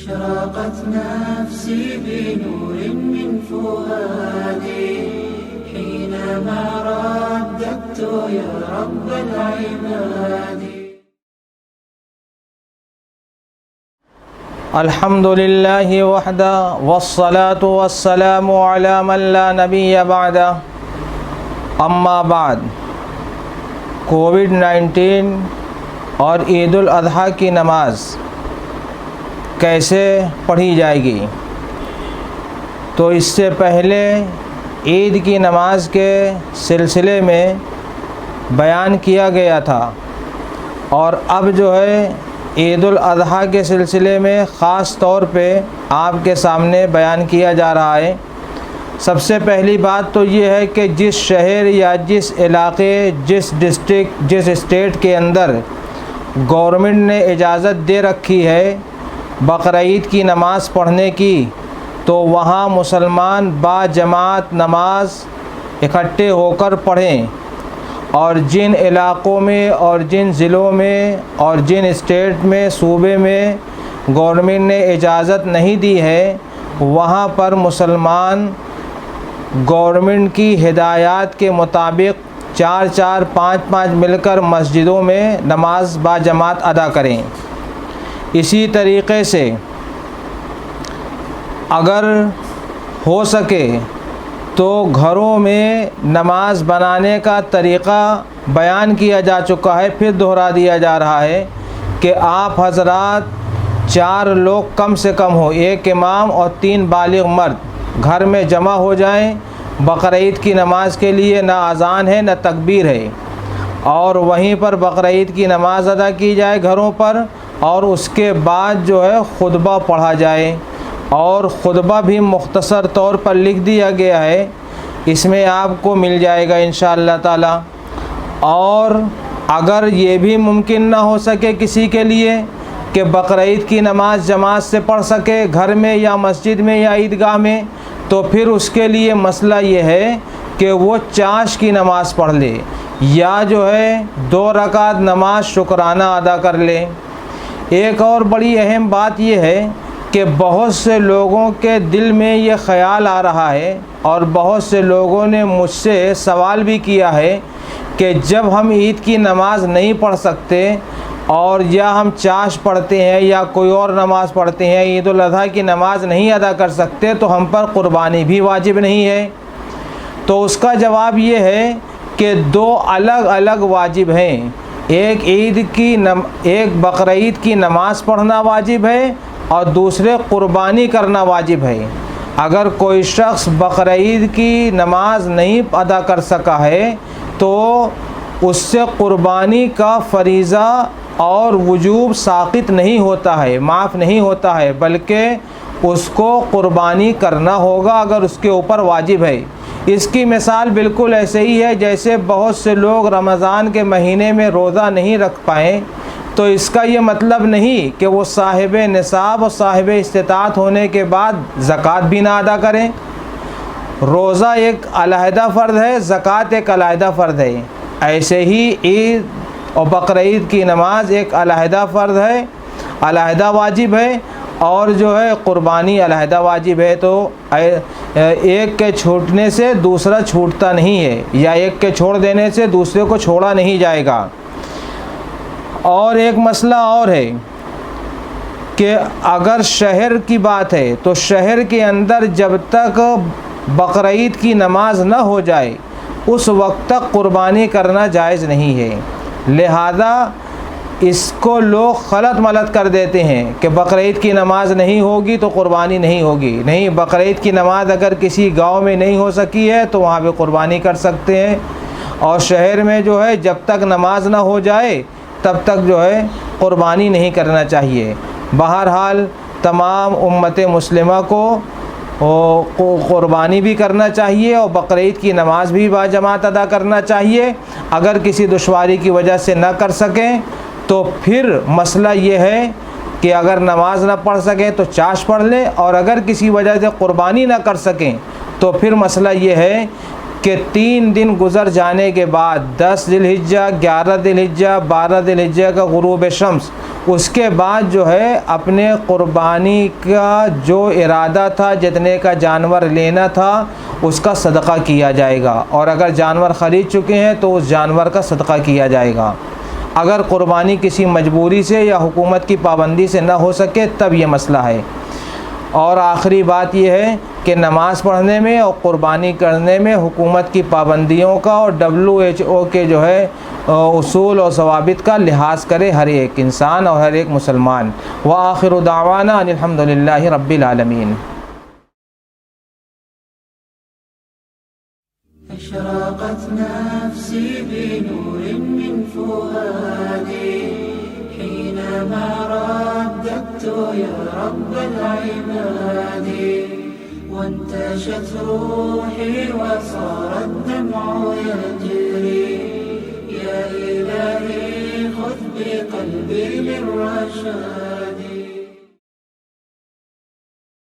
أشرقت نفسي بنور من فؤادي حينما رددت يا رب العباد. الحمد للہ وحدہ والصلاة والسلام علی من لا نبی بعدہ. اما بعد، کووڈ-19 اور عید الاضحیٰ کی نماز کیسے پڑھی جائے گی؟ تو اس سے پہلے عید کی نماز کے سلسلے میں بیان کیا گیا تھا، اور اب جو ہے عید الاضحیٰ کے سلسلے میں خاص طور پہ آپ کے سامنے بیان کیا جا رہا ہے. سب سے پہلی بات تو یہ ہے کہ جس شہر یا جس علاقے، جس ڈسٹرکٹ، جس اسٹیٹ کے اندر گورنمنٹ نے اجازت دے رکھی ہے بقرعید کی نماز پڑھنے کی، تو وہاں مسلمان با جماعت نماز اکٹھے ہو کر پڑھیں. اور جن علاقوں میں اور جن ضلعوں میں اور جن اسٹیٹ میں، صوبے میں گورنمنٹ نے اجازت نہیں دی ہے، وہاں پر مسلمان گورنمنٹ کی ہدایات کے مطابق 4-4، 5-5 مل کر مسجدوں میں نماز با جماعت ادا کریں. اسی طریقے سے اگر ہو سکے تو گھروں میں نماز بنانے کا طریقہ بیان کیا جا چکا ہے، پھر دہرا دیا جا رہا ہے کہ آپ حضرات 4 لوگ کم سے کم ہو، 1 امام اور 3 بالغ مرد گھر میں جمع ہو جائیں. بقرعید کی نماز کے لیے نہ اذان ہے نہ تکبیر ہے، اور وہیں پر بقرعید کی نماز ادا کی جائے گھروں پر، اور اس کے بعد جو ہے خطبہ پڑھا جائے. اور خطبہ بھی مختصر طور پر لکھ دیا گیا ہے، اس میں آپ کو مل جائے گا انشاءاللہ تعالی. اور اگر یہ بھی ممکن نہ ہو سکے کسی کے لیے کہ بقرعید کی نماز جماعت سے پڑھ سکے گھر میں یا مسجد میں یا عیدگاہ میں، تو پھر اس کے لیے مسئلہ یہ ہے کہ وہ چاش کی نماز پڑھ لے، یا جو ہے 2 رکعت نماز شکرانہ ادا کر لے. ایک اور بڑی اہم بات یہ ہے کہ بہت سے لوگوں کے دل میں یہ خیال آ رہا ہے، اور بہت سے لوگوں نے مجھ سے سوال بھی کیا ہے کہ جب ہم عید کی نماز نہیں پڑھ سکتے، اور یا ہم چاش پڑھتے ہیں یا کوئی اور نماز پڑھتے ہیں، عید الاضحیٰ کی نماز نہیں ادا کر سکتے، تو ہم پر قربانی بھی واجب نہیں ہے. تو اس کا جواب یہ ہے کہ 2 الگ الگ واجب ہیں. ایک بقرعید کی نماز پڑھنا واجب ہے، اور دوسرے قربانی کرنا واجب ہے. اگر کوئی شخص بقرعید کی نماز نہیں ادا کر سکا ہے تو اس سے قربانی کا فریضہ اور وجوب ساقط نہیں ہوتا ہے، معاف نہیں ہوتا ہے، بلکہ اس کو قربانی کرنا ہوگا اگر اس کے اوپر واجب ہے. اس کی مثال بالکل ایسے ہی ہے جیسے بہت سے لوگ رمضان کے مہینے میں روزہ نہیں رکھ پائیں، تو اس کا یہ مطلب نہیں کہ وہ صاحب نصاب اور صاحب استطاعت ہونے کے بعد زکوٰۃ بھی نہ ادا کریں. روزہ ایک علیحدہ فرض ہے، زکوٰۃ ایک علیحدہ فرض ہے. ایسے ہی عید اور بقرعید کی نماز ایک علیحدہ فرض ہے، علیحدہ واجب ہے، اور جو ہے قربانی علیحدہ واجب ہے. تو ایک کے چھوٹنے سے دوسرا چھوٹتا نہیں ہے، یا ایک کے چھوڑ دینے سے دوسرے کو چھوڑا نہیں جائے گا. اور ایک مسئلہ اور ہے کہ اگر شہر کی بات ہے تو شہر کے اندر جب تک بقرعید کی نماز نہ ہو جائے اس وقت تک قربانی کرنا جائز نہیں ہے. لہذا اس کو لوگ غلط ملت کر دیتے ہیں کہ بقرعید کی نماز نہیں ہوگی تو قربانی نہیں ہوگی. نہیں، بقرعید کی نماز اگر کسی گاؤں میں نہیں ہو سکی ہے تو وہاں پہ قربانی کر سکتے ہیں، اور شہر میں جو ہے جب تک نماز نہ ہو جائے تب تک جو ہے قربانی نہیں کرنا چاہیے. بہرحال تمام امت مسلمہ کو قربانی بھی کرنا چاہیے اور بقرعید کی نماز بھی با جماعت ادا کرنا چاہیے. اگر کسی دشواری کی وجہ سے نہ کر سکیں تو پھر مسئلہ یہ ہے کہ اگر نماز نہ پڑھ سکیں تو چاش پڑھ لیں، اور اگر کسی وجہ سے قربانی نہ کر سکیں تو پھر مسئلہ یہ ہے کہ 3 دن گزر جانے کے بعد 10 ذی الحجہ، 11 ذی الحجہ، 12 ذی الحجہ کا غروب شمس، اس کے بعد جو ہے اپنے قربانی کا جو ارادہ تھا، جتنے کا جانور لینا تھا، اس کا صدقہ کیا جائے گا، اور اگر جانور خرید چکے ہیں تو اس جانور کا صدقہ کیا جائے گا۔ اگر قربانی کسی مجبوری سے یا حکومت کی پابندی سے نہ ہو سکے تب یہ مسئلہ ہے۔ اور آخری بات یہ ہے کہ نماز پڑھنے میں اور قربانی کرنے میں حکومت کی پابندیوں کا اور WHO کے جو ہے اصول اور ضوابط کا لحاظ کرے ہر ایک انسان اور ہر ایک مسلمان۔ وآخر دعوانا ان الحمد للہ رب العالمین۔ أشرقت نفسي بنور من فؤادي حينما رددت يا رب العباد، وانتشت روحي وصار الدمع يجري، يا إلهي خذ بقلبي للرشاد.